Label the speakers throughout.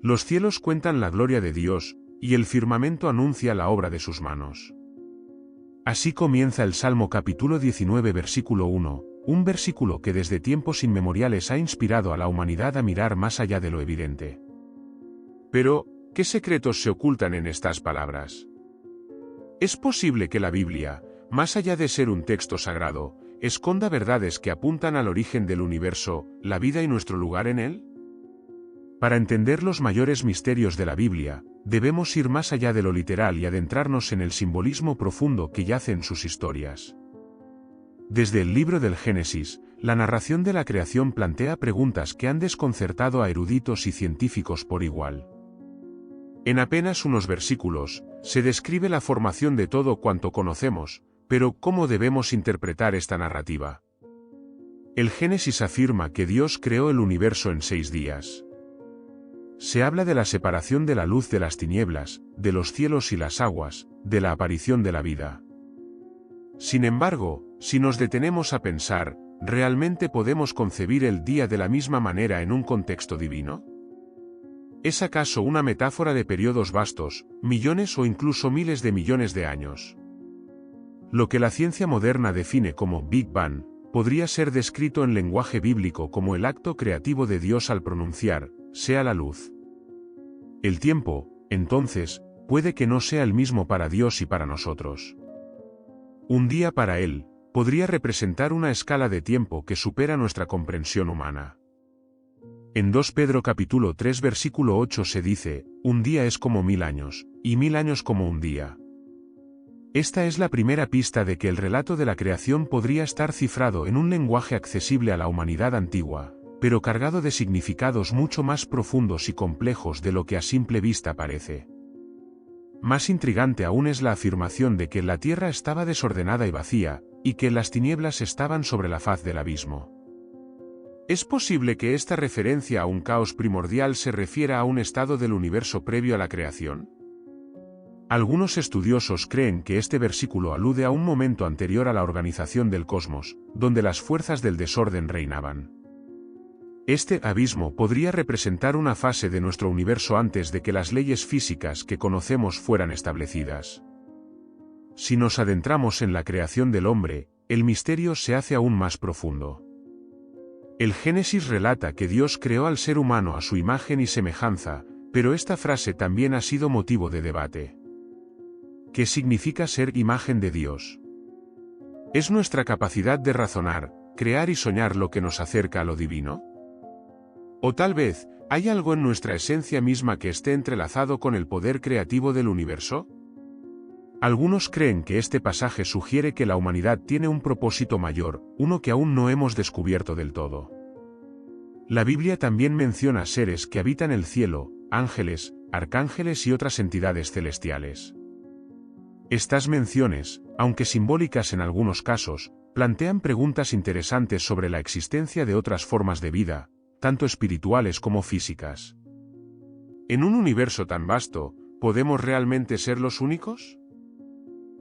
Speaker 1: Los cielos cuentan la gloria de Dios, y el firmamento anuncia la obra de sus manos. Así comienza el Salmo capítulo 19 versículo 1, un versículo que desde tiempos inmemoriales ha inspirado a la humanidad a mirar más allá de lo evidente. Pero, ¿qué secretos se ocultan en estas palabras? ¿Es posible que la Biblia, más allá de ser un texto sagrado, esconda verdades que apuntan al origen del universo, la vida y nuestro lugar en él? Para entender los mayores misterios de la Biblia, debemos ir más allá de lo literal y adentrarnos en el simbolismo profundo que yace en sus historias. Desde el libro del Génesis, la narración de la creación plantea preguntas que han desconcertado a eruditos y científicos por igual. En apenas unos versículos, se describe la formación de todo cuanto conocemos, pero ¿cómo debemos interpretar esta narrativa? El Génesis afirma que Dios creó el universo en 6 días. Se habla de la separación de la luz de las tinieblas, de los cielos y las aguas, de la aparición de la vida. Sin embargo, si nos detenemos a pensar, ¿realmente podemos concebir el día de la misma manera en un contexto divino? ¿Es acaso una metáfora de periodos vastos, millones o incluso miles de millones de años? Lo que la ciencia moderna define como Big Bang, podría ser descrito en lenguaje bíblico como el acto creativo de Dios al pronunciar, sea la luz. El tiempo, entonces, puede que no sea el mismo para Dios y para nosotros. Un día para Él, podría representar una escala de tiempo que supera nuestra comprensión humana. En 2 Pedro capítulo 3 versículo 8 se dice, un día es como 1000 años, y 1000 años como un día. Esta es la primera pista de que el relato de la creación podría estar cifrado en un lenguaje accesible a la humanidad antigua, pero cargado de significados mucho más profundos y complejos de lo que a simple vista parece. Más intrigante aún es la afirmación de que la tierra estaba desordenada y vacía, y que las tinieblas estaban sobre la faz del abismo. ¿Es posible que esta referencia a un caos primordial se refiera a un estado del universo previo a la creación? Algunos estudiosos creen que este versículo alude a un momento anterior a la organización del cosmos, donde las fuerzas del desorden reinaban. Este abismo podría representar una fase de nuestro universo antes de que las leyes físicas que conocemos fueran establecidas. Si nos adentramos en la creación del hombre, el misterio se hace aún más profundo. El Génesis relata que Dios creó al ser humano a su imagen y semejanza, pero esta frase también ha sido motivo de debate. ¿Qué significa ser imagen de Dios? ¿Es nuestra capacidad de razonar, crear y soñar lo que nos acerca a lo divino? ¿O tal vez, hay algo en nuestra esencia misma que esté entrelazado con el poder creativo del universo? Algunos creen que este pasaje sugiere que la humanidad tiene un propósito mayor, uno que aún no hemos descubierto del todo. La Biblia también menciona seres que habitan el cielo, ángeles, arcángeles y otras entidades celestiales. Estas menciones, aunque simbólicas en algunos casos, plantean preguntas interesantes sobre la existencia de otras formas de vida, tanto espirituales como físicas. ¿En un universo tan vasto, podemos realmente ser los únicos?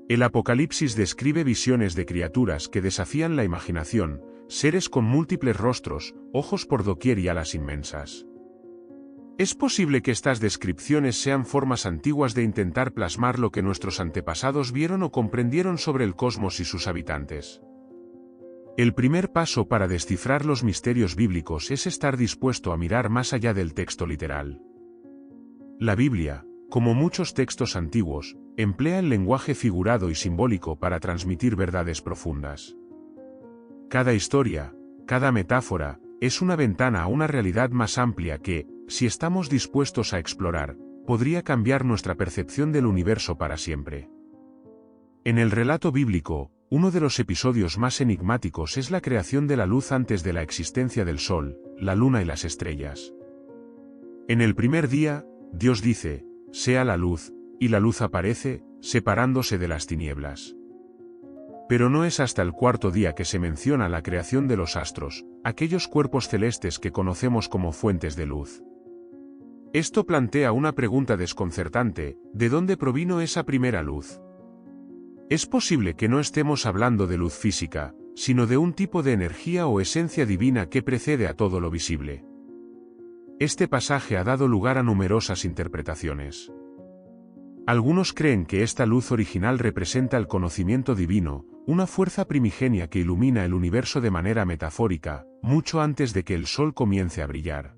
Speaker 1: El Apocalipsis describe visiones de criaturas que desafían la imaginación, seres con múltiples rostros, ojos por doquier y alas inmensas. ¿Es posible que estas descripciones sean formas antiguas de intentar plasmar lo que nuestros antepasados vieron o comprendieron sobre el cosmos y sus habitantes? El primer paso para descifrar los misterios bíblicos es estar dispuesto a mirar más allá del texto literal. La Biblia, como muchos textos antiguos, emplea el lenguaje figurado y simbólico para transmitir verdades profundas. Cada historia, cada metáfora, es una ventana a una realidad más amplia que, si estamos dispuestos a explorar, podría cambiar nuestra percepción del universo para siempre. En el relato bíblico, uno de los episodios más enigmáticos es la creación de la luz antes de la existencia del sol, la luna y las estrellas. En el primer día, Dios dice, sea la luz, y la luz aparece, separándose de las tinieblas. Pero no es hasta el cuarto día que se menciona la creación de los astros, aquellos cuerpos celestes que conocemos como fuentes de luz. Esto plantea una pregunta desconcertante: ¿de dónde provino esa primera luz? Es posible que no estemos hablando de luz física, sino de un tipo de energía o esencia divina que precede a todo lo visible. Este pasaje ha dado lugar a numerosas interpretaciones. Algunos creen que esta luz original representa el conocimiento divino, una fuerza primigenia que ilumina el universo de manera metafórica, mucho antes de que el sol comience a brillar.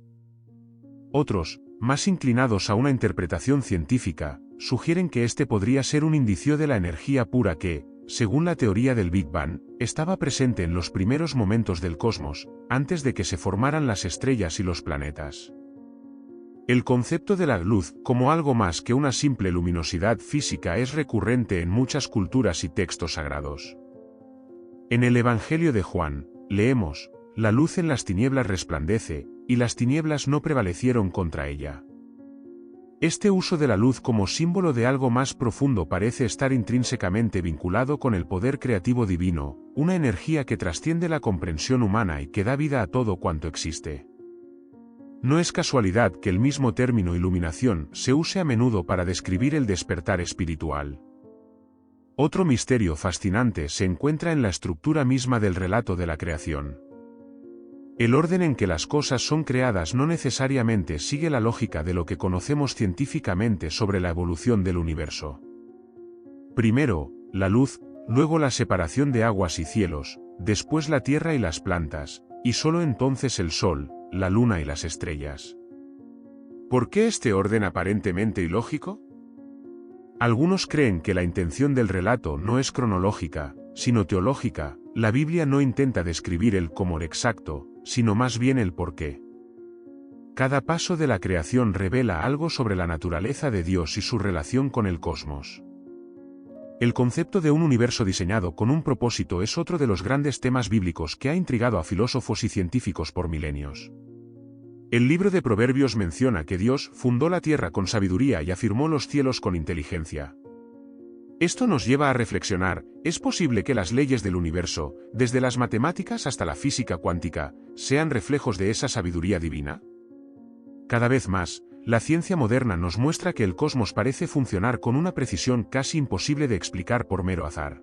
Speaker 1: Otros, más inclinados a una interpretación científica, sugieren que este podría ser un indicio de la energía pura que, según la teoría del Big Bang, estaba presente en los primeros momentos del cosmos, antes de que se formaran las estrellas y los planetas. El concepto de la luz como algo más que una simple luminosidad física es recurrente en muchas culturas y textos sagrados. En el Evangelio de Juan, leemos, «La luz en las tinieblas resplandece, y las tinieblas no prevalecieron contra ella». Este uso de la luz como símbolo de algo más profundo parece estar intrínsecamente vinculado con el poder creativo divino, una energía que trasciende la comprensión humana y que da vida a todo cuanto existe. No es casualidad que el mismo término iluminación se use a menudo para describir el despertar espiritual. Otro misterio fascinante se encuentra en la estructura misma del relato de la creación. El orden en que las cosas son creadas no necesariamente sigue la lógica de lo que conocemos científicamente sobre la evolución del universo. Primero, la luz, luego la separación de aguas y cielos, después la tierra y las plantas, y solo entonces el sol, la luna y las estrellas. ¿Por qué este orden aparentemente ilógico? Algunos creen que la intención del relato no es cronológica, sino teológica. La Biblia no intenta describir el cómo exacto, sino más bien el porqué. Cada paso de la creación revela algo sobre la naturaleza de Dios y su relación con el cosmos. El concepto de un universo diseñado con un propósito es otro de los grandes temas bíblicos que ha intrigado a filósofos y científicos por milenios. El libro de Proverbios menciona que Dios fundó la tierra con sabiduría y afirmó los cielos con inteligencia. Esto nos lleva a reflexionar, ¿es posible que las leyes del universo, desde las matemáticas hasta la física cuántica, sean reflejos de esa sabiduría divina? Cada vez más, la ciencia moderna nos muestra que el cosmos parece funcionar con una precisión casi imposible de explicar por mero azar.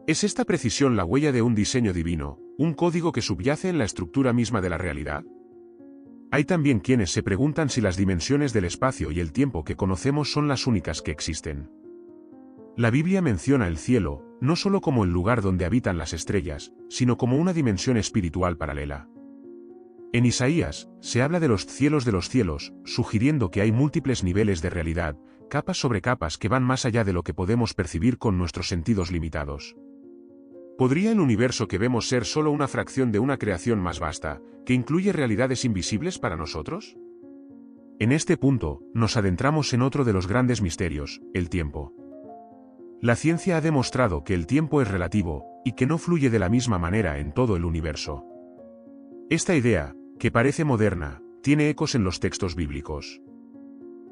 Speaker 1: ¿Es esta precisión la huella de un diseño divino, un código que subyace en la estructura misma de la realidad? Hay también quienes se preguntan si las dimensiones del espacio y el tiempo que conocemos son las únicas que existen. La Biblia menciona el cielo, no solo como el lugar donde habitan las estrellas, sino como una dimensión espiritual paralela. En Isaías, se habla de los cielos, sugiriendo que hay múltiples niveles de realidad, capas sobre capas que van más allá de lo que podemos percibir con nuestros sentidos limitados. ¿Podría el universo que vemos ser solo una fracción de una creación más vasta, que incluye realidades invisibles para nosotros? En este punto, nos adentramos en otro de los grandes misterios, el tiempo. La ciencia ha demostrado que el tiempo es relativo, y que no fluye de la misma manera en todo el universo. Esta idea, que parece moderna, tiene ecos en los textos bíblicos.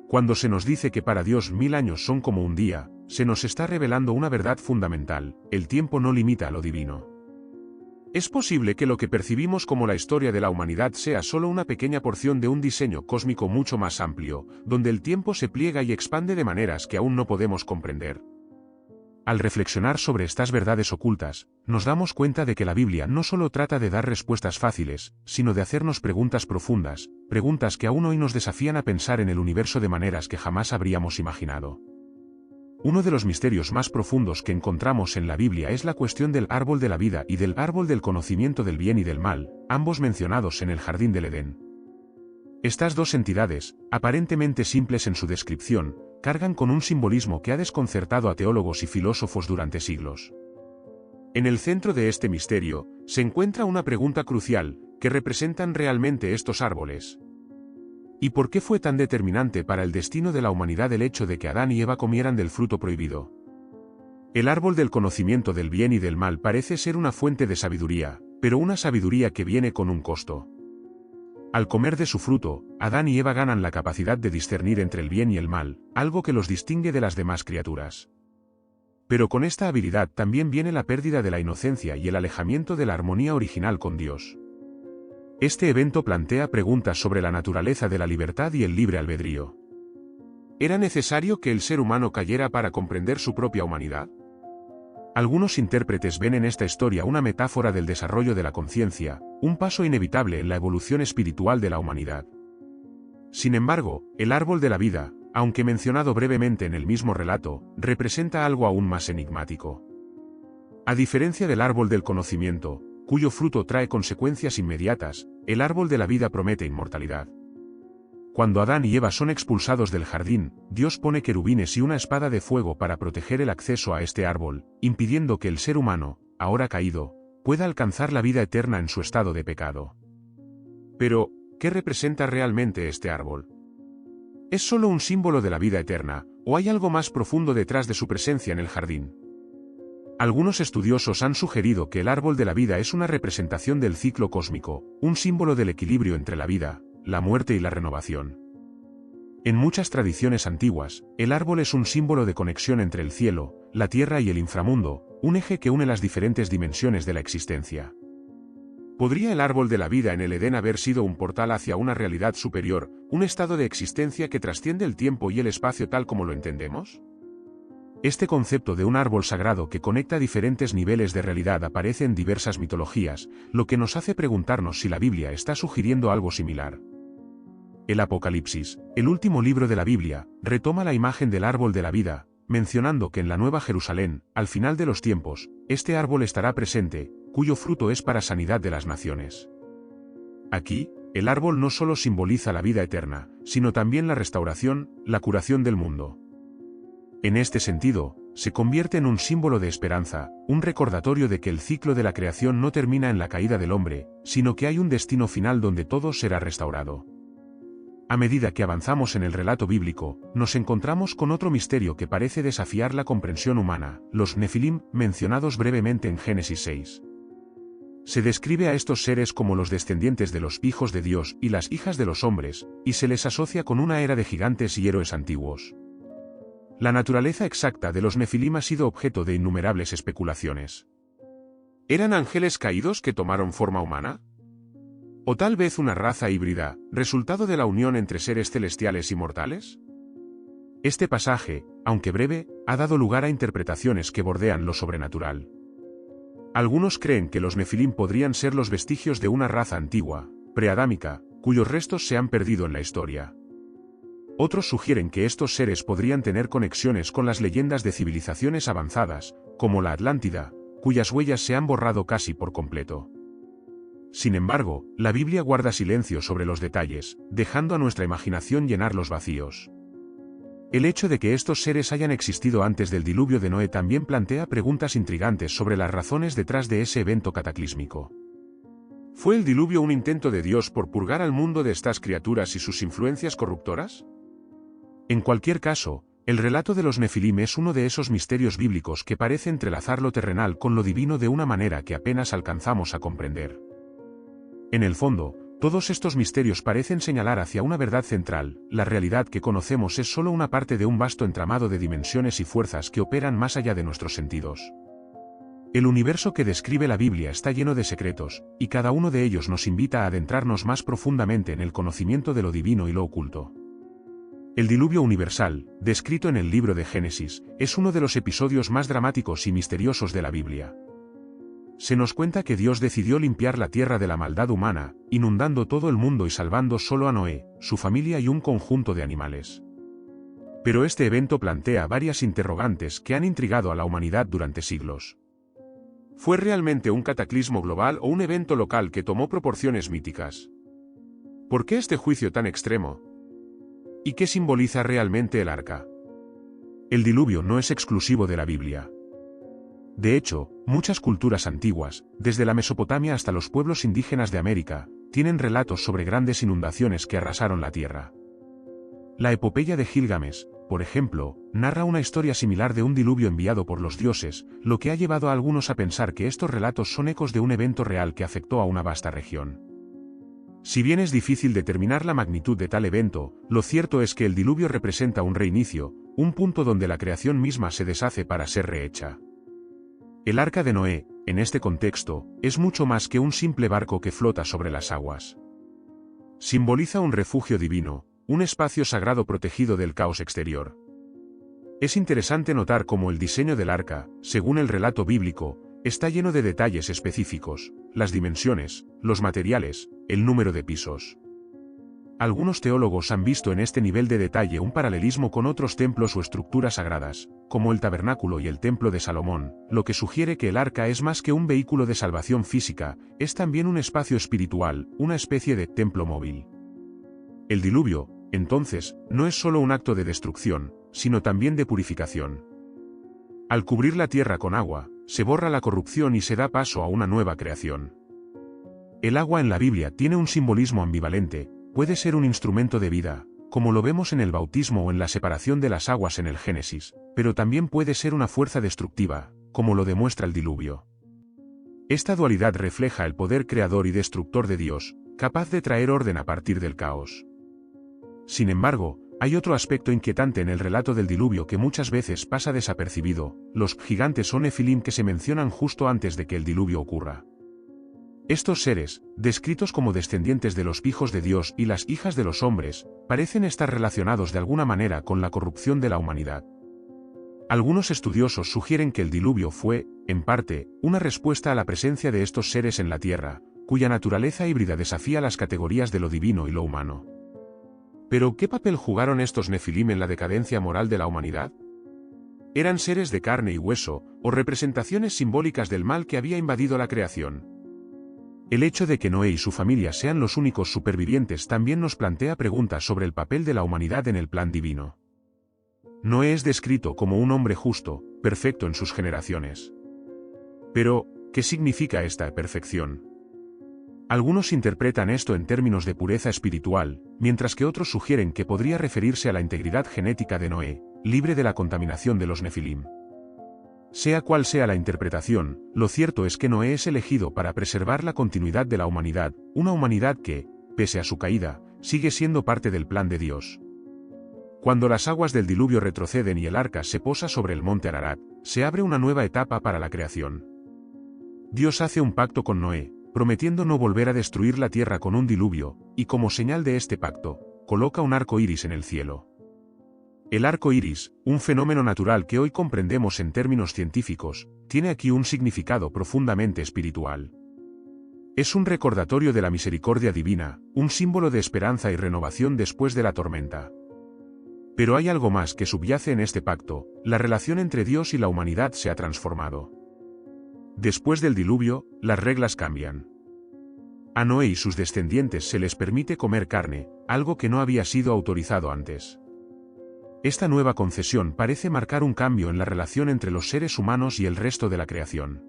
Speaker 1: Cuando se nos dice que para Dios 1000 años son como un día, se nos está revelando una verdad fundamental: el tiempo no limita lo divino. ¿Es posible que lo que percibimos como la historia de la humanidad sea solo una pequeña porción de un diseño cósmico mucho más amplio, donde el tiempo se pliega y expande de maneras que aún no podemos comprender? Al reflexionar sobre estas verdades ocultas, nos damos cuenta de que la Biblia no solo trata de dar respuestas fáciles, sino de hacernos preguntas profundas, preguntas que aún hoy nos desafían a pensar en el universo de maneras que jamás habríamos imaginado. Uno de los misterios más profundos que encontramos en la Biblia es la cuestión del árbol de la vida y del árbol del conocimiento del bien y del mal, ambos mencionados en el jardín del Edén. Estas dos entidades, aparentemente simples en su descripción, cargan con un simbolismo que ha desconcertado a teólogos y filósofos durante siglos. En el centro de este misterio, se encuentra una pregunta crucial: ¿qué representan realmente estos árboles? ¿Y por qué fue tan determinante para el destino de la humanidad el hecho de que Adán y Eva comieran del fruto prohibido? El árbol del conocimiento del bien y del mal parece ser una fuente de sabiduría, pero una sabiduría que viene con un costo. Al comer de su fruto, Adán y Eva ganan la capacidad de discernir entre el bien y el mal, algo que los distingue de las demás criaturas. Pero con esta habilidad también viene la pérdida de la inocencia y el alejamiento de la armonía original con Dios. Este evento plantea preguntas sobre la naturaleza de la libertad y el libre albedrío. ¿Era necesario que el ser humano cayera para comprender su propia humanidad? Algunos intérpretes ven en esta historia una metáfora del desarrollo de la conciencia, un paso inevitable en la evolución espiritual de la humanidad. Sin embargo, el árbol de la vida, aunque mencionado brevemente en el mismo relato, representa algo aún más enigmático. A diferencia del árbol del conocimiento, cuyo fruto trae consecuencias inmediatas, el árbol de la vida promete inmortalidad. Cuando Adán y Eva son expulsados del jardín, Dios pone querubines y una espada de fuego para proteger el acceso a este árbol, impidiendo que el ser humano, ahora caído, pueda alcanzar la vida eterna en su estado de pecado. Pero, ¿qué representa realmente este árbol? ¿Es solo un símbolo de la vida eterna, o hay algo más profundo detrás de su presencia en el jardín? Algunos estudiosos han sugerido que el árbol de la vida es una representación del ciclo cósmico, un símbolo del equilibrio entre la vida, la muerte y la renovación. En muchas tradiciones antiguas, el árbol es un símbolo de conexión entre el cielo, la tierra y el inframundo, un eje que une las diferentes dimensiones de la existencia. ¿Podría el árbol de la vida en el Edén haber sido un portal hacia una realidad superior, un estado de existencia que trasciende el tiempo y el espacio tal como lo entendemos? Este concepto de un árbol sagrado que conecta diferentes niveles de realidad aparece en diversas mitologías, lo que nos hace preguntarnos si la Biblia está sugiriendo algo similar. El Apocalipsis, el último libro de la Biblia, retoma la imagen del árbol de la vida, mencionando que en la Nueva Jerusalén, al final de los tiempos, este árbol estará presente, cuyo fruto es para sanidad de las naciones. Aquí, el árbol no solo simboliza la vida eterna, sino también la restauración, la curación del mundo. En este sentido, se convierte en un símbolo de esperanza, un recordatorio de que el ciclo de la creación no termina en la caída del hombre, sino que hay un destino final donde todo será restaurado. A medida que avanzamos en el relato bíblico, nos encontramos con otro misterio que parece desafiar la comprensión humana, los Nefilim, mencionados brevemente en Génesis 6. Se describe a estos seres como los descendientes de los hijos de Dios y las hijas de los hombres, y se les asocia con una era de gigantes y héroes antiguos. La naturaleza exacta de los Nefilim ha sido objeto de innumerables especulaciones. ¿Eran ángeles caídos que tomaron forma humana? ¿O tal vez una raza híbrida, resultado de la unión entre seres celestiales y mortales? Este pasaje, aunque breve, ha dado lugar a interpretaciones que bordean lo sobrenatural. Algunos creen que los Nefilim podrían ser los vestigios de una raza antigua, preadámica, cuyos restos se han perdido en la historia. Otros sugieren que estos seres podrían tener conexiones con las leyendas de civilizaciones avanzadas, como la Atlántida, cuyas huellas se han borrado casi por completo. Sin embargo, la Biblia guarda silencio sobre los detalles, dejando a nuestra imaginación llenar los vacíos. El hecho de que estos seres hayan existido antes del diluvio de Noé también plantea preguntas intrigantes sobre las razones detrás de ese evento cataclísmico. ¿Fue el diluvio un intento de Dios por purgar al mundo de estas criaturas y sus influencias corruptoras? En cualquier caso, el relato de los Nefilim es uno de esos misterios bíblicos que parece entrelazar lo terrenal con lo divino de una manera que apenas alcanzamos a comprender. En el fondo, todos estos misterios parecen señalar hacia una verdad central: la realidad que conocemos es solo una parte de un vasto entramado de dimensiones y fuerzas que operan más allá de nuestros sentidos. El universo que describe la Biblia está lleno de secretos, y cada uno de ellos nos invita a adentrarnos más profundamente en el conocimiento de lo divino y lo oculto. El diluvio universal, descrito en el libro de Génesis, es uno de los episodios más dramáticos y misteriosos de la Biblia. Se nos cuenta que Dios decidió limpiar la tierra de la maldad humana, inundando todo el mundo y salvando solo a Noé, su familia y un conjunto de animales. Pero este evento plantea varias interrogantes que han intrigado a la humanidad durante siglos. ¿Fue realmente un cataclismo global o un evento local que tomó proporciones míticas? ¿Por qué este juicio tan extremo? ¿Y qué simboliza realmente el arca? El diluvio no es exclusivo de la Biblia. De hecho, muchas culturas antiguas, desde la Mesopotamia hasta los pueblos indígenas de América, tienen relatos sobre grandes inundaciones que arrasaron la tierra. La epopeya de Gilgamesh, por ejemplo, narra una historia similar de un diluvio enviado por los dioses, lo que ha llevado a algunos a pensar que estos relatos son ecos de un evento real que afectó a una vasta región. Si bien es difícil determinar la magnitud de tal evento, lo cierto es que el diluvio representa un reinicio, un punto donde la creación misma se deshace para ser rehecha. El arca de Noé, en este contexto, es mucho más que un simple barco que flota sobre las aguas. Simboliza un refugio divino, un espacio sagrado protegido del caos exterior. Es interesante notar cómo el diseño del arca, según el relato bíblico, está lleno de detalles específicos: las dimensiones, los materiales, el número de pisos. Algunos teólogos han visto en este nivel de detalle un paralelismo con otros templos o estructuras sagradas, como el tabernáculo y el templo de Salomón, lo que sugiere que el arca es más que un vehículo de salvación física, es también un espacio espiritual, una especie de templo móvil. El diluvio, entonces, no es solo un acto de destrucción, sino también de purificación. Al cubrir la tierra con agua, se borra la corrupción y se da paso a una nueva creación. El agua en la Biblia tiene un simbolismo ambivalente. Puede ser un instrumento de vida, como lo vemos en el bautismo o en la separación de las aguas en el Génesis, pero también puede ser una fuerza destructiva, como lo demuestra el diluvio. Esta dualidad refleja el poder creador y destructor de Dios, capaz de traer orden a partir del caos. Sin embargo, hay otro aspecto inquietante en el relato del diluvio que muchas veces pasa desapercibido: los gigantes o nefilim que se mencionan justo antes de que el diluvio ocurra. Estos seres, descritos como descendientes de los hijos de Dios y las hijas de los hombres, parecen estar relacionados de alguna manera con la corrupción de la humanidad. Algunos estudiosos sugieren que el diluvio fue, en parte, una respuesta a la presencia de estos seres en la tierra, cuya naturaleza híbrida desafía las categorías de lo divino y lo humano. Pero, ¿qué papel jugaron estos nefilim en la decadencia moral de la humanidad? ¿Eran seres de carne y hueso, o representaciones simbólicas del mal que había invadido la creación? El hecho de que Noé y su familia sean los únicos supervivientes también nos plantea preguntas sobre el papel de la humanidad en el plan divino. Noé es descrito como un hombre justo, perfecto en sus generaciones. Pero, ¿qué significa esta perfección? Algunos interpretan esto en términos de pureza espiritual, mientras que otros sugieren que podría referirse a la integridad genética de Noé, libre de la contaminación de los nefilim. Sea cual sea la interpretación, lo cierto es que Noé es elegido para preservar la continuidad de la humanidad, una humanidad que, pese a su caída, sigue siendo parte del plan de Dios. Cuando las aguas del diluvio retroceden y el arca se posa sobre el monte Ararat, se abre una nueva etapa para la creación. Dios hace un pacto con Noé, prometiendo no volver a destruir la tierra con un diluvio, y como señal de este pacto, coloca un arco iris en el cielo. El arco iris, un fenómeno natural que hoy comprendemos en términos científicos, tiene aquí un significado profundamente espiritual. Es un recordatorio de la misericordia divina, un símbolo de esperanza y renovación después de la tormenta. Pero hay algo más que subyace en este pacto: la relación entre Dios y la humanidad se ha transformado. Después del diluvio, las reglas cambian. A Noé y sus descendientes se les permite comer carne, algo que no había sido autorizado antes. Esta nueva concesión parece marcar un cambio en la relación entre los seres humanos y el resto de la creación.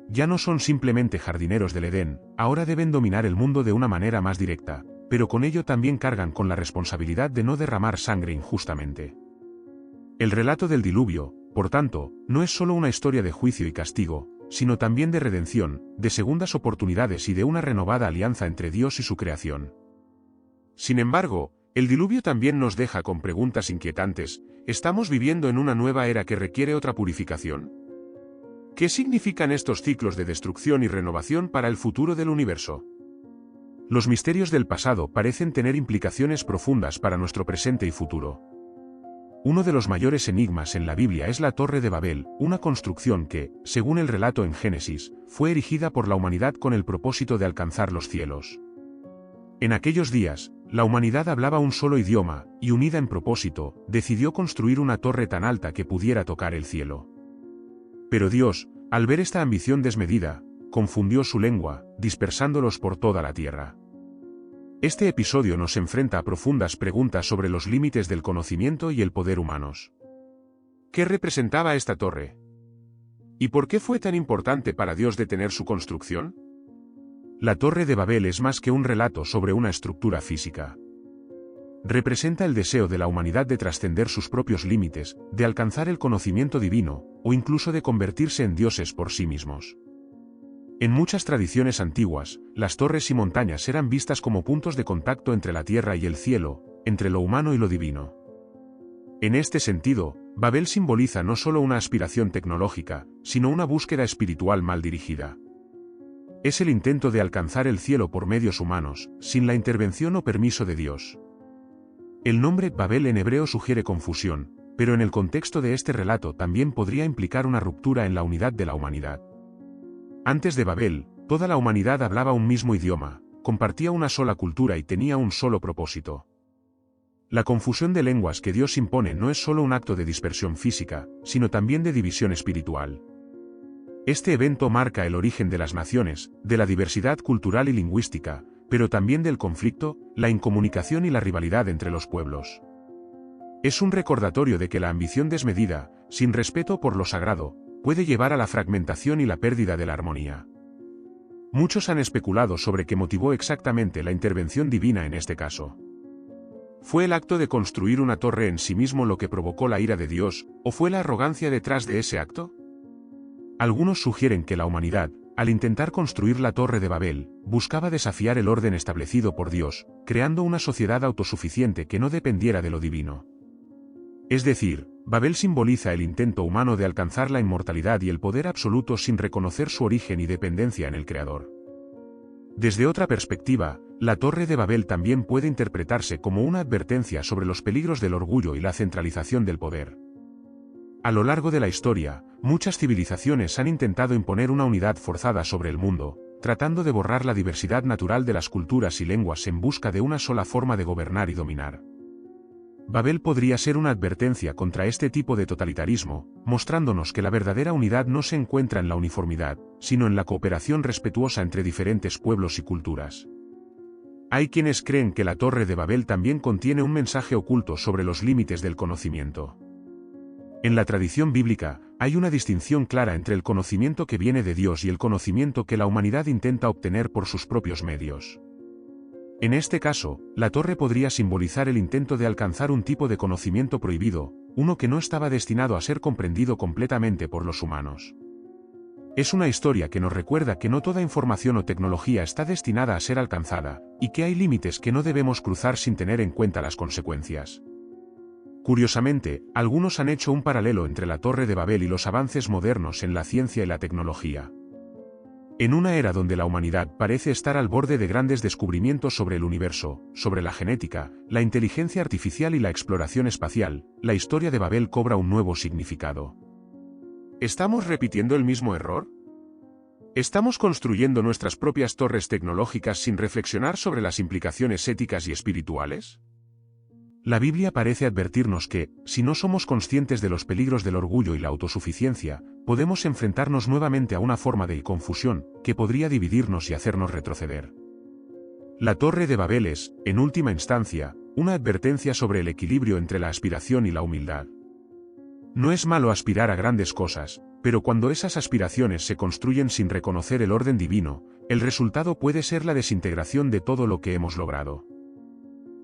Speaker 1: Ya no son simplemente jardineros del Edén, ahora deben dominar el mundo de una manera más directa, pero con ello también cargan con la responsabilidad de no derramar sangre injustamente. El relato del diluvio, por tanto, no es solo una historia de juicio y castigo, sino también de redención, de segundas oportunidades y de una renovada alianza entre Dios y su creación. Sin embargo, el diluvio también nos deja con preguntas inquietantes. ¿Estamos viviendo en una nueva era que requiere otra purificación? ¿Qué significan estos ciclos de destrucción y renovación para el futuro del universo? Los misterios del pasado parecen tener implicaciones profundas para nuestro presente y futuro. Uno de los mayores enigmas en la Biblia es la Torre de Babel, una construcción que, según el relato en Génesis, fue erigida por la humanidad con el propósito de alcanzar los cielos. En aquellos días, la humanidad hablaba un solo idioma, y unida en propósito, decidió construir una torre tan alta que pudiera tocar el cielo. Pero Dios, al ver esta ambición desmedida, confundió su lengua, dispersándolos por toda la tierra. Este episodio nos enfrenta a profundas preguntas sobre los límites del conocimiento y el poder humanos. ¿Qué representaba esta torre? ¿Y por qué fue tan importante para Dios detener su construcción? La Torre de Babel es más que un relato sobre una estructura física. Representa el deseo de la humanidad de trascender sus propios límites, de alcanzar el conocimiento divino, o incluso de convertirse en dioses por sí mismos. En muchas tradiciones antiguas, las torres y montañas eran vistas como puntos de contacto entre la tierra y el cielo, entre lo humano y lo divino. En este sentido, Babel simboliza no solo una aspiración tecnológica, sino una búsqueda espiritual mal dirigida. Es el intento de alcanzar el cielo por medios humanos, sin la intervención o permiso de Dios. El nombre Babel en hebreo sugiere confusión, pero en el contexto de este relato también podría implicar una ruptura en la unidad de la humanidad. Antes de Babel, toda la humanidad hablaba un mismo idioma, compartía una sola cultura y tenía un solo propósito. La confusión de lenguas que Dios impone no es solo un acto de dispersión física, sino también de división espiritual. Este evento marca el origen de las naciones, de la diversidad cultural y lingüística, pero también del conflicto, la incomunicación y la rivalidad entre los pueblos. Es un recordatorio de que la ambición desmedida, sin respeto por lo sagrado, puede llevar a la fragmentación y la pérdida de la armonía. Muchos han especulado sobre qué motivó exactamente la intervención divina en este caso. ¿Fue el acto de construir una torre en sí mismo lo que provocó la ira de Dios, o fue la arrogancia detrás de ese acto? Algunos sugieren que la humanidad, al intentar construir la Torre de Babel, buscaba desafiar el orden establecido por Dios, creando una sociedad autosuficiente que no dependiera de lo divino. Es decir, Babel simboliza el intento humano de alcanzar la inmortalidad y el poder absoluto sin reconocer su origen y dependencia en el Creador. Desde otra perspectiva, la Torre de Babel también puede interpretarse como una advertencia sobre los peligros del orgullo y la centralización del poder. A lo largo de la historia, muchas civilizaciones han intentado imponer una unidad forzada sobre el mundo, tratando de borrar la diversidad natural de las culturas y lenguas en busca de una sola forma de gobernar y dominar. Babel podría ser una advertencia contra este tipo de totalitarismo, mostrándonos que la verdadera unidad no se encuentra en la uniformidad, sino en la cooperación respetuosa entre diferentes pueblos y culturas. Hay quienes creen que la Torre de Babel también contiene un mensaje oculto sobre los límites del conocimiento. En la tradición bíblica, hay una distinción clara entre el conocimiento que viene de Dios y el conocimiento que la humanidad intenta obtener por sus propios medios. En este caso, la torre podría simbolizar el intento de alcanzar un tipo de conocimiento prohibido, uno que no estaba destinado a ser comprendido completamente por los humanos. Es una historia que nos recuerda que no toda información o tecnología está destinada a ser alcanzada, y que hay límites que no debemos cruzar sin tener en cuenta las consecuencias. Curiosamente, algunos han hecho un paralelo entre la Torre de Babel y los avances modernos en la ciencia y la tecnología. En una era donde la humanidad parece estar al borde de grandes descubrimientos sobre el universo, sobre la genética, la inteligencia artificial y la exploración espacial, la historia de Babel cobra un nuevo significado. ¿Estamos repitiendo el mismo error? ¿Estamos construyendo nuestras propias torres tecnológicas sin reflexionar sobre las implicaciones éticas y espirituales? La Biblia parece advertirnos que, si no somos conscientes de los peligros del orgullo y la autosuficiencia, podemos enfrentarnos nuevamente a una forma de confusión, que podría dividirnos y hacernos retroceder. La Torre de Babel es, en última instancia, una advertencia sobre el equilibrio entre la aspiración y la humildad. No es malo aspirar a grandes cosas, pero cuando esas aspiraciones se construyen sin reconocer el orden divino, el resultado puede ser la desintegración de todo lo que hemos logrado.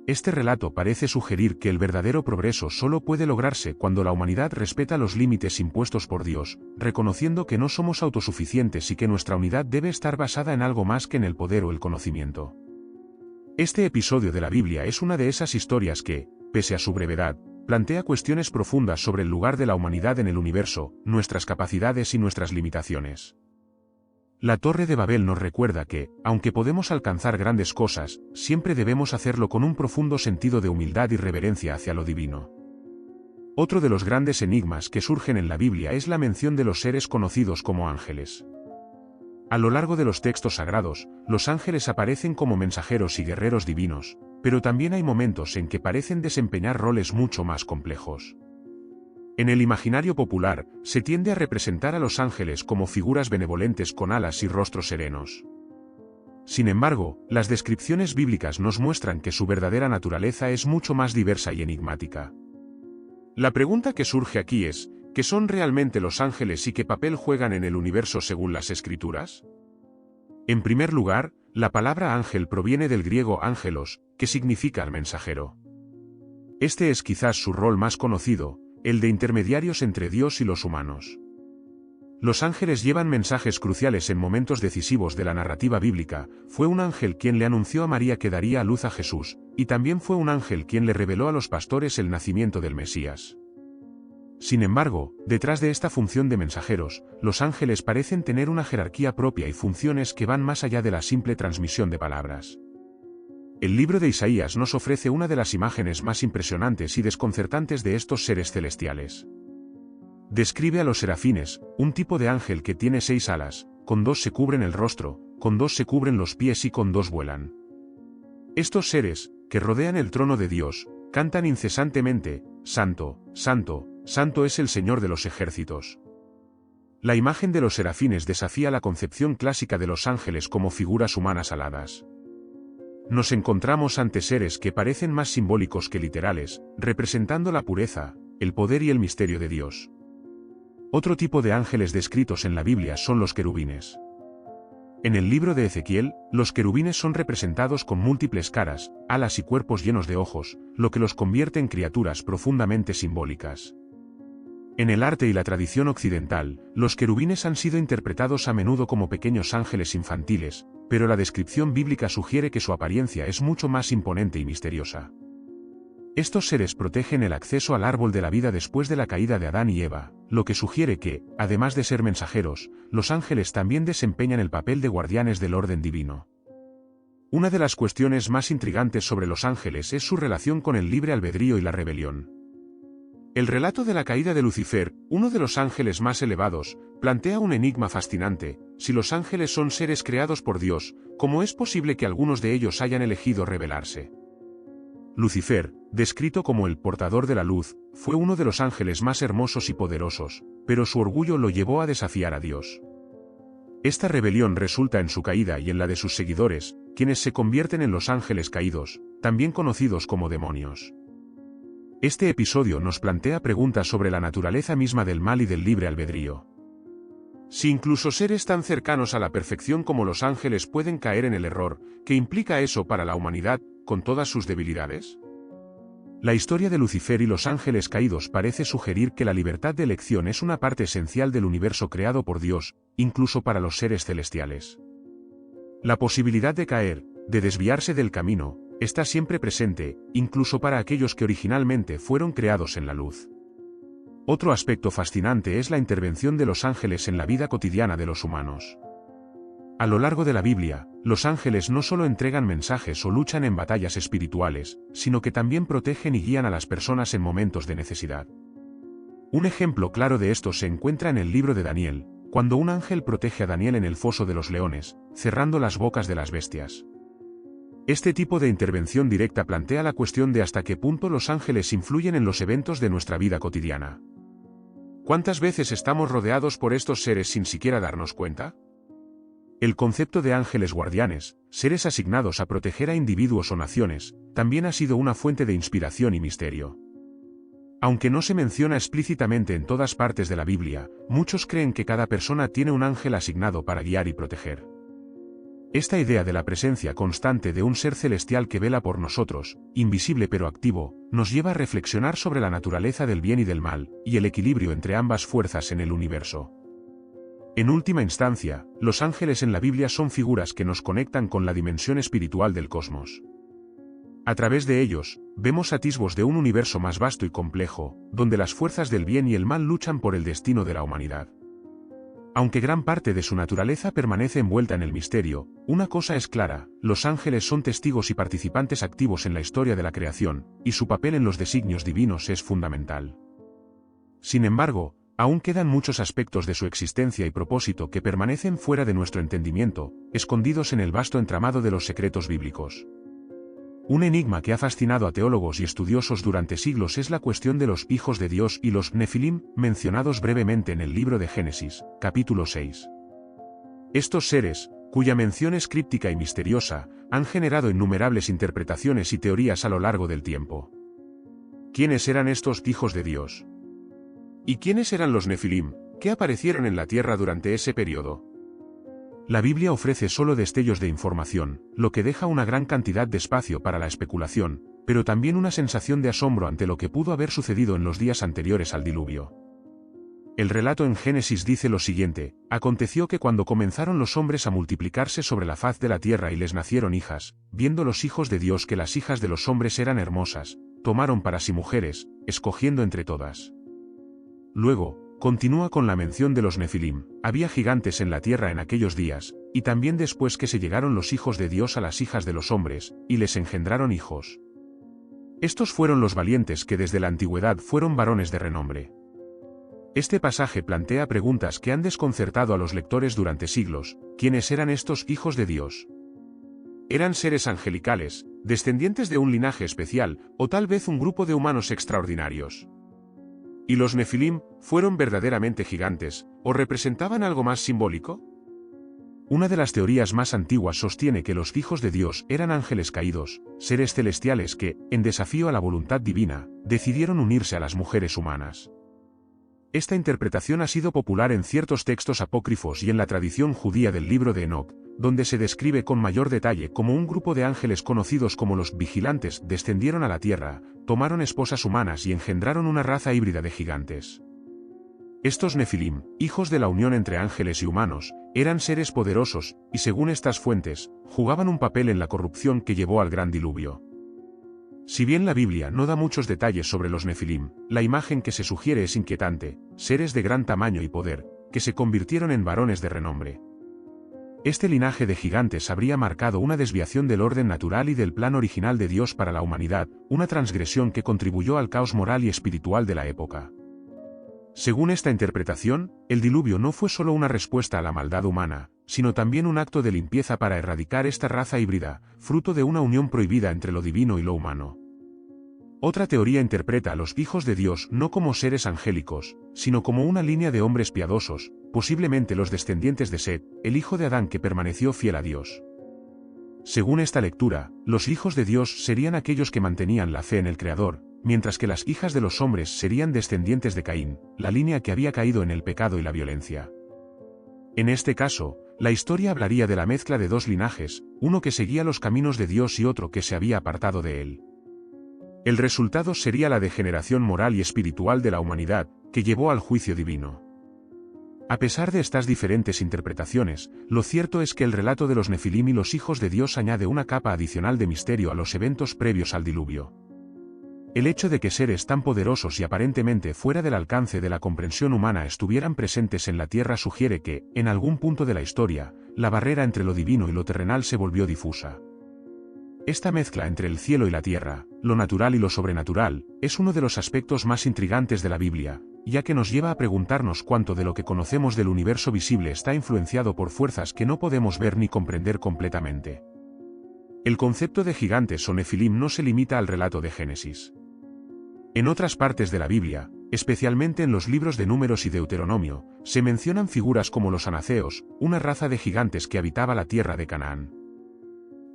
Speaker 1: Este relato parece sugerir que el verdadero progreso solo puede lograrse cuando la humanidad respeta los límites impuestos por Dios, reconociendo que no somos autosuficientes y que nuestra unidad debe estar basada en algo más que en el poder o el conocimiento. Este episodio de la Biblia es una de esas historias que, pese a su brevedad, plantea cuestiones profundas sobre el lugar de la humanidad en el universo, nuestras capacidades y nuestras limitaciones. La Torre de Babel nos recuerda que, aunque podemos alcanzar grandes cosas, siempre debemos hacerlo con un profundo sentido de humildad y reverencia hacia lo divino. Otro de los grandes enigmas que surgen en la Biblia es la mención de los seres conocidos como ángeles. A lo largo de los textos sagrados, los ángeles aparecen como mensajeros y guerreros divinos, pero también hay momentos en que parecen desempeñar roles mucho más complejos. En el imaginario popular, se tiende a representar a los ángeles como figuras benevolentes con alas y rostros serenos. Sin embargo, las descripciones bíblicas nos muestran que su verdadera naturaleza es mucho más diversa y enigmática. La pregunta que surge aquí es, ¿qué son realmente los ángeles y qué papel juegan en el universo según las Escrituras? En primer lugar, la palabra ángel proviene del griego ángelos, que significa mensajero. Este es quizás su rol más conocido, el de intermediarios entre Dios y los humanos. Los ángeles llevan mensajes cruciales en momentos decisivos de la narrativa bíblica. Fue un ángel quien le anunció a María que daría a luz a Jesús, y también fue un ángel quien le reveló a los pastores el nacimiento del Mesías. Sin embargo, detrás de esta función de mensajeros, los ángeles parecen tener una jerarquía propia y funciones que van más allá de la simple transmisión de palabras. El libro de Isaías nos ofrece una de las imágenes más impresionantes y desconcertantes de estos seres celestiales. Describe a los serafines, un tipo de ángel que tiene 6 alas, con 2 se cubren el rostro, con 2 se cubren los pies y con 2 vuelan. Estos seres, que rodean el trono de Dios, cantan incesantemente: Santo, Santo, Santo es el Señor de los ejércitos. La imagen de los serafines desafía la concepción clásica de los ángeles como figuras humanas aladas. Nos encontramos ante seres que parecen más simbólicos que literales, representando la pureza, el poder y el misterio de Dios. Otro tipo de ángeles descritos en la Biblia son los querubines. En el libro de Ezequiel, los querubines son representados con múltiples caras, alas y cuerpos llenos de ojos, lo que los convierte en criaturas profundamente simbólicas. En el arte y la tradición occidental, los querubines han sido interpretados a menudo como pequeños ángeles infantiles, pero la descripción bíblica sugiere que su apariencia es mucho más imponente y misteriosa. Estos seres protegen el acceso al árbol de la vida después de la caída de Adán y Eva, lo que sugiere que, además de ser mensajeros, los ángeles también desempeñan el papel de guardianes del orden divino. Una de las cuestiones más intrigantes sobre los ángeles es su relación con el libre albedrío y la rebelión. El relato de la caída de Lucifer, uno de los ángeles más elevados, plantea un enigma fascinante: si los ángeles son seres creados por Dios, ¿cómo es posible que algunos de ellos hayan elegido rebelarse? Lucifer, descrito como el portador de la luz, fue uno de los ángeles más hermosos y poderosos, pero su orgullo lo llevó a desafiar a Dios. Esta rebelión resulta en su caída y en la de sus seguidores, quienes se convierten en los ángeles caídos, también conocidos como demonios. Este episodio nos plantea preguntas sobre la naturaleza misma del mal y del libre albedrío. Si incluso seres tan cercanos a la perfección como los ángeles pueden caer en el error, ¿qué implica eso para la humanidad, con todas sus debilidades? La historia de Lucifer y los ángeles caídos parece sugerir que la libertad de elección es una parte esencial del universo creado por Dios, incluso para los seres celestiales. La posibilidad de caer, de desviarse del camino, está siempre presente, incluso para aquellos que originalmente fueron creados en la luz. Otro aspecto fascinante es la intervención de los ángeles en la vida cotidiana de los humanos. A lo largo de la Biblia, los ángeles no solo entregan mensajes o luchan en batallas espirituales, sino que también protegen y guían a las personas en momentos de necesidad. Un ejemplo claro de esto se encuentra en el libro de Daniel, cuando un ángel protege a Daniel en el foso de los leones, cerrando las bocas de las bestias. Este tipo de intervención directa plantea la cuestión de hasta qué punto los ángeles influyen en los eventos de nuestra vida cotidiana. ¿Cuántas veces estamos rodeados por estos seres sin siquiera darnos cuenta? El concepto de ángeles guardianes, seres asignados a proteger a individuos o naciones, también ha sido una fuente de inspiración y misterio. Aunque no se menciona explícitamente en todas partes de la Biblia, muchos creen que cada persona tiene un ángel asignado para guiar y proteger. Esta idea de la presencia constante de un ser celestial que vela por nosotros, invisible pero activo, nos lleva a reflexionar sobre la naturaleza del bien y del mal, y el equilibrio entre ambas fuerzas en el universo. En última instancia, los ángeles en la Biblia son figuras que nos conectan con la dimensión espiritual del cosmos. A través de ellos, vemos atisbos de un universo más vasto y complejo, donde las fuerzas del bien y el mal luchan por el destino de la humanidad. Aunque gran parte de su naturaleza permanece envuelta en el misterio, una cosa es clara: los ángeles son testigos y participantes activos en la historia de la creación, y su papel en los designios divinos es fundamental. Sin embargo, aún quedan muchos aspectos de su existencia y propósito que permanecen fuera de nuestro entendimiento, escondidos en el vasto entramado de los secretos bíblicos. Un enigma que ha fascinado a teólogos y estudiosos durante siglos es la cuestión de los hijos de Dios y los Nefilim, mencionados brevemente en el libro de Génesis, capítulo 6. Estos seres, cuya mención es críptica y misteriosa, han generado innumerables interpretaciones y teorías a lo largo del tiempo. ¿Quiénes eran estos hijos de Dios? ¿Y quiénes eran los Nefilim, que aparecieron en la tierra durante ese periodo? La Biblia ofrece solo destellos de información, lo que deja una gran cantidad de espacio para la especulación, pero también una sensación de asombro ante lo que pudo haber sucedido en los días anteriores al diluvio. El relato en Génesis dice lo siguiente: aconteció que cuando comenzaron los hombres a multiplicarse sobre la faz de la tierra y les nacieron hijas, viendo los hijos de Dios que las hijas de los hombres eran hermosas, tomaron para sí mujeres, escogiendo entre todas. Luego, continúa con la mención de los Nefilim. Había gigantes en la tierra en aquellos días, y también después que se llegaron los hijos de Dios a las hijas de los hombres, y les engendraron hijos. Estos fueron los valientes que desde la antigüedad fueron varones de renombre. Este pasaje plantea preguntas que han desconcertado a los lectores durante siglos. ¿Quiénes eran estos hijos de Dios? ¿Eran seres angelicales, descendientes de un linaje especial, o tal vez un grupo de humanos extraordinarios? ¿Y los Nefilim fueron verdaderamente gigantes, o representaban algo más simbólico? Una de las teorías más antiguas sostiene que los hijos de Dios eran ángeles caídos, seres celestiales que, en desafío a la voluntad divina, decidieron unirse a las mujeres humanas. Esta interpretación ha sido popular en ciertos textos apócrifos y en la tradición judía del libro de Enoc, donde se describe con mayor detalle cómo un grupo de ángeles conocidos como los vigilantes descendieron a la tierra, tomaron esposas humanas y engendraron una raza híbrida de gigantes. Estos Nefilim, hijos de la unión entre ángeles y humanos, eran seres poderosos, y según estas fuentes, jugaban un papel en la corrupción que llevó al gran diluvio. Si bien la Biblia no da muchos detalles sobre los Nefilim, la imagen que se sugiere es inquietante: seres de gran tamaño y poder, que se convirtieron en varones de renombre. Este linaje de gigantes habría marcado una desviación del orden natural y del plan original de Dios para la humanidad, una transgresión que contribuyó al caos moral y espiritual de la época. Según esta interpretación, el diluvio no fue solo una respuesta a la maldad humana, sino también un acto de limpieza para erradicar esta raza híbrida, fruto de una unión prohibida entre lo divino y lo humano. Otra teoría interpreta a los hijos de Dios no como seres angélicos, sino como una línea de hombres piadosos, posiblemente los descendientes de Set, el hijo de Adán que permaneció fiel a Dios. Según esta lectura, los hijos de Dios serían aquellos que mantenían la fe en el Creador, mientras que las hijas de los hombres serían descendientes de Caín, la línea que había caído en el pecado y la violencia. En este caso, la historia hablaría de la mezcla de dos linajes, uno que seguía los caminos de Dios y otro que se había apartado de él. El resultado sería la degeneración moral y espiritual de la humanidad, que llevó al juicio divino. A pesar de estas diferentes interpretaciones, lo cierto es que el relato de los Nefilim y los hijos de Dios añade una capa adicional de misterio a los eventos previos al diluvio. El hecho de que seres tan poderosos y aparentemente fuera del alcance de la comprensión humana estuvieran presentes en la tierra sugiere que, en algún punto de la historia, la barrera entre lo divino y lo terrenal se volvió difusa. Esta mezcla entre el cielo y la tierra, lo natural y lo sobrenatural, es uno de los aspectos más intrigantes de la Biblia, ya que nos lleva a preguntarnos cuánto de lo que conocemos del universo visible está influenciado por fuerzas que no podemos ver ni comprender completamente. El concepto de gigantes o Nefilim no se limita al relato de Génesis. En otras partes de la Biblia, especialmente en los libros de Números y Deuteronomio, se mencionan figuras como los anaceos, una raza de gigantes que habitaba la tierra de Canaán.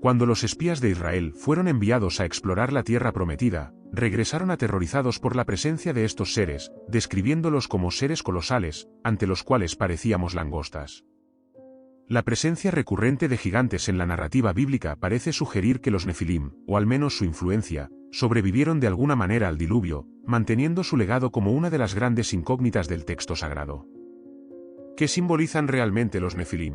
Speaker 1: Cuando los espías de Israel fueron enviados a explorar la tierra prometida, regresaron aterrorizados por la presencia de estos seres, describiéndolos como seres colosales, ante los cuales parecíamos langostas. La presencia recurrente de gigantes en la narrativa bíblica parece sugerir que los Nefilim, o al menos su influencia, sobrevivieron de alguna manera al diluvio, manteniendo su legado como una de las grandes incógnitas del texto sagrado. ¿Qué simbolizan realmente los Nefilim?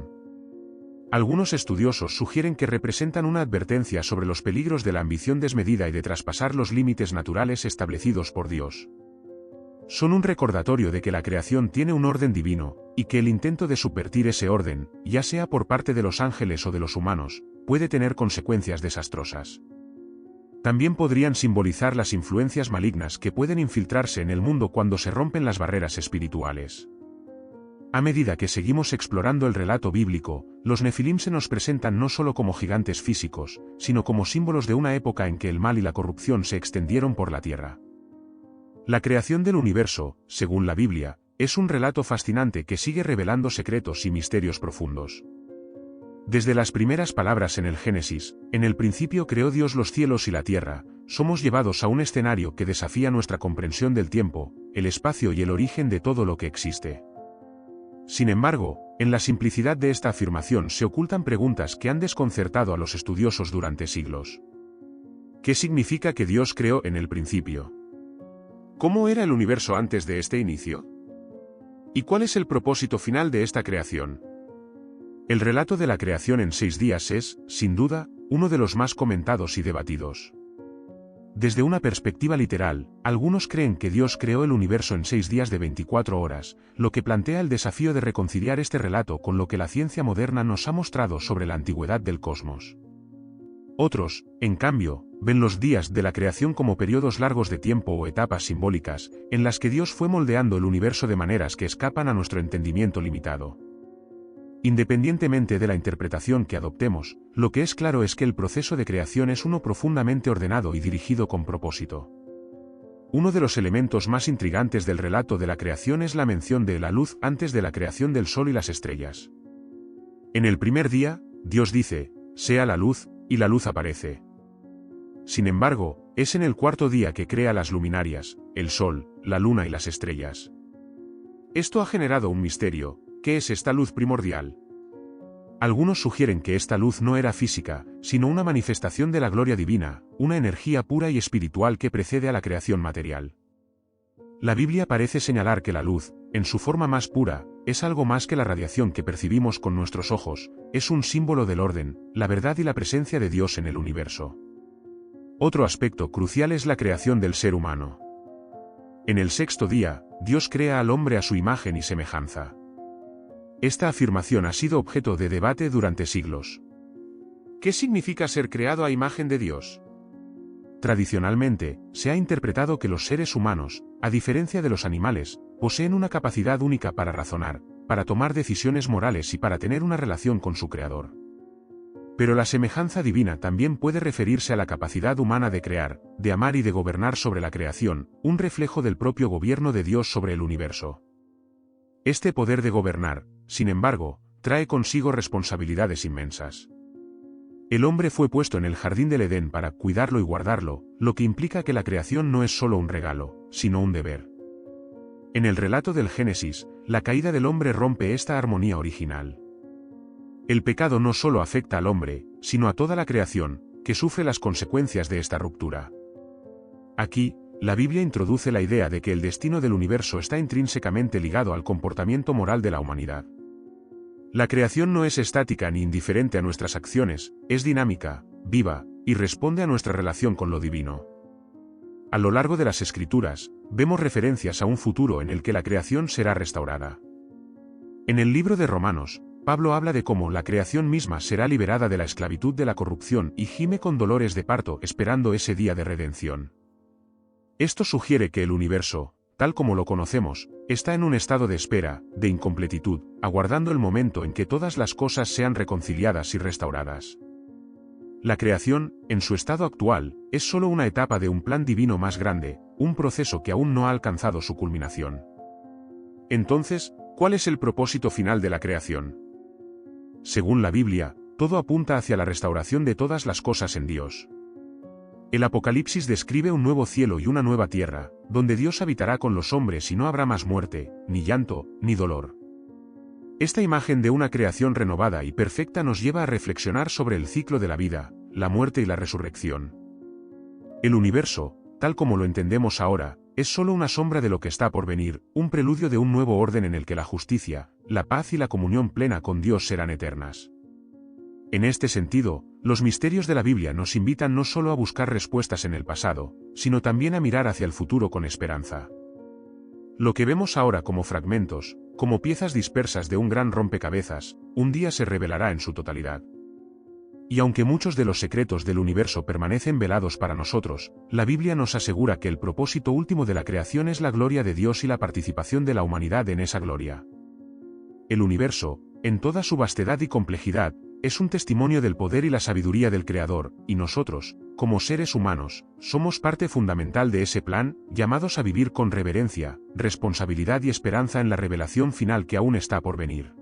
Speaker 1: Algunos estudiosos sugieren que representan una advertencia sobre los peligros de la ambición desmedida y de traspasar los límites naturales establecidos por Dios. Son un recordatorio de que la creación tiene un orden divino, y que el intento de subvertir ese orden, ya sea por parte de los ángeles o de los humanos, puede tener consecuencias desastrosas. También podrían simbolizar las influencias malignas que pueden infiltrarse en el mundo cuando se rompen las barreras espirituales. A medida que seguimos explorando el relato bíblico, los Nefilim se nos presentan no solo como gigantes físicos, sino como símbolos de una época en que el mal y la corrupción se extendieron por la tierra. La creación del universo, según la Biblia, es un relato fascinante que sigue revelando secretos y misterios profundos. Desde las primeras palabras en el Génesis, en el principio creó Dios los cielos y la tierra, somos llevados a un escenario que desafía nuestra comprensión del tiempo, el espacio y el origen de todo lo que existe. Sin embargo, en la simplicidad de esta afirmación se ocultan preguntas que han desconcertado a los estudiosos durante siglos. ¿Qué significa que Dios creó en el principio? ¿Cómo era el universo antes de este inicio? ¿Y cuál es el propósito final de esta creación? El relato de la creación en 6 días es, sin duda, uno de los más comentados y debatidos. Desde una perspectiva literal, algunos creen que Dios creó el universo en 6 días de 24 horas, lo que plantea el desafío de reconciliar este relato con lo que la ciencia moderna nos ha mostrado sobre la antigüedad del cosmos. Otros, en cambio, ven los días de la creación como periodos largos de tiempo o etapas simbólicas, en las que Dios fue moldeando el universo de maneras que escapan a nuestro entendimiento limitado. Independientemente de la interpretación que adoptemos, lo que es claro es que el proceso de creación es uno profundamente ordenado y dirigido con propósito. Uno de los elementos más intrigantes del relato de la creación es la mención de la luz antes de la creación del sol y las estrellas. En el primer día, Dios dice, sea la luz, y la luz aparece. Sin embargo, es en el cuarto día que crea las luminarias, el sol, la luna y las estrellas. Esto ha generado un misterio. ¿Qué es esta luz primordial? Algunos sugieren que esta luz no era física, sino una manifestación de la gloria divina, una energía pura y espiritual que precede a la creación material. La Biblia parece señalar que la luz, en su forma más pura, es algo más que la radiación que percibimos con nuestros ojos, es un símbolo del orden, la verdad y la presencia de Dios en el universo. Otro aspecto crucial es la creación del ser humano. En el sexto día, Dios crea al hombre a su imagen y semejanza. Esta afirmación ha sido objeto de debate durante siglos. ¿Qué significa ser creado a imagen de Dios? Tradicionalmente, se ha interpretado que los seres humanos, a diferencia de los animales, poseen una capacidad única para razonar, para tomar decisiones morales y para tener una relación con su Creador. Pero la semejanza divina también puede referirse a la capacidad humana de crear, de amar y de gobernar sobre la creación, un reflejo del propio gobierno de Dios sobre el universo. Este poder de gobernar, sin embargo, trae consigo responsabilidades inmensas. El hombre fue puesto en el jardín del Edén para cuidarlo y guardarlo, lo que implica que la creación no es solo un regalo, sino un deber. En el relato del Génesis, la caída del hombre rompe esta armonía original. El pecado no solo afecta al hombre, sino a toda la creación, que sufre las consecuencias de esta ruptura. Aquí, la Biblia introduce la idea de que el destino del universo está intrínsecamente ligado al comportamiento moral de la humanidad. La creación no es estática ni indiferente a nuestras acciones, es dinámica, viva, y responde a nuestra relación con lo divino. A lo largo de las Escrituras, vemos referencias a un futuro en el que la creación será restaurada. En el libro de Romanos, Pablo habla de cómo la creación misma será liberada de la esclavitud de la corrupción y gime con dolores de parto esperando ese día de redención. Esto sugiere que el universo, tal como lo conocemos, está en un estado de espera, de incompletitud, aguardando el momento en que todas las cosas sean reconciliadas y restauradas. La creación, en su estado actual, es solo una etapa de un plan divino más grande, un proceso que aún no ha alcanzado su culminación. Entonces, ¿cuál es el propósito final de la creación? Según la Biblia, todo apunta hacia la restauración de todas las cosas en Dios. El Apocalipsis describe un nuevo cielo y una nueva tierra, donde Dios habitará con los hombres y no habrá más muerte, ni llanto, ni dolor. Esta imagen de una creación renovada y perfecta nos lleva a reflexionar sobre el ciclo de la vida, la muerte y la resurrección. El universo, tal como lo entendemos ahora, es solo una sombra de lo que está por venir, un preludio de un nuevo orden en el que la justicia, la paz y la comunión plena con Dios serán eternas. En este sentido, los misterios de la Biblia nos invitan no solo a buscar respuestas en el pasado, sino también a mirar hacia el futuro con esperanza. Lo que vemos ahora como fragmentos, como piezas dispersas de un gran rompecabezas, un día se revelará en su totalidad. Y aunque muchos de los secretos del universo permanecen velados para nosotros, la Biblia nos asegura que el propósito último de la creación es la gloria de Dios y la participación de la humanidad en esa gloria. El universo, en toda su vastedad y complejidad, es un testimonio del poder y la sabiduría del Creador, y nosotros, como seres humanos, somos parte fundamental de ese plan, llamados a vivir con reverencia, responsabilidad y esperanza en la revelación final que aún está por venir.